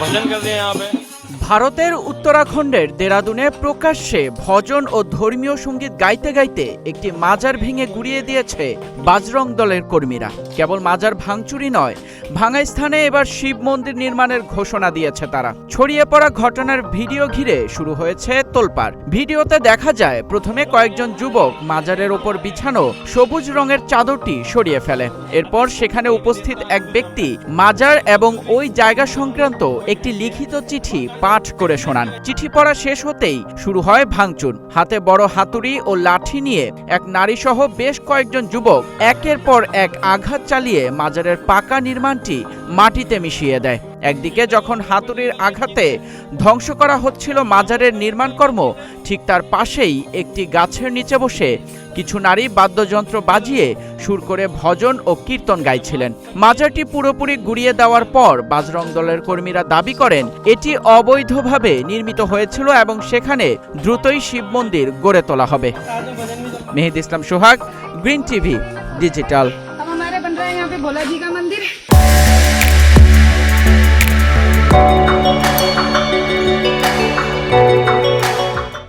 भजन करते हैं यहाँ पे। ভারতের উত্তরাখণ্ডের দেরাদুনে প্রকাশ্যে ভজন ও ধর্মীয় সঙ্গীত গাইতে গাইতে একটি মাজার ভেঙে গুড়িয়ে দিয়েছে বাজরং দলের কর্মীরা। কেবল মাজার ভাঙচুরি নয়, ভাঙা স্থানে এবার শিব মন্দির নির্মাণের ঘোষণা দিয়েছে তারা। ছড়িয়ে পড়া ঘটনার ভিডিও ঘিরে শুরু হয়েছে তোলপাড়। ভিডিওতে দেখা যায় প্রথমে কয়েকজন যুবক মাজারের ওপর বিছানো সবুজ রঙের চাদরটি সরিয়ে ফেলে। এরপর সেখানে উপস্থিত এক ব্যক্তি মাজার এবং ওই জায়গা সংক্রান্ত একটি লিখিত চিঠি পাঠ করে শোনান। চিঠি পড়া শেষ হতেই শুরু হয় ভাঙচুর। হাতে বড় হাতুড়ি ও লাঠি নিয়ে এক নারী সহ বেশ কয়েকজন যুবক একের পর এক আঘাত চালিয়ে মাজারের পাকা নির্মাণটি মাটিতে মিশিয়ে দেয়। একদিকে যখন হাতুড়ির আঘাতে ধ্বংস করা হচ্ছিল মাজারের নির্মাণ কর্ম, ঠিক তার পাশেই একটি গাছের নিচে বসে কিছু নারী বাদ্যযন্ত্র বাজিয়ে সুর করে ভজন ও কীর্তন গাইছিলেন। মাজারটি পুরোপুরি গুড়িয়ে দেওয়ার পর বাজরং দলের কর্মীরা দাবি করেন এটি অবৈধভাবে নির্মিত হয়েছিল এবং সেখানে দ্রুতই শিব মন্দির গড়ে তোলা হবে। মেহেদি ইসলাম সোহাগ, গ্রিন টিভি ডিজিটাল। अब हमारे बन रहा है यहाँ पे भोला जी का मंदिर।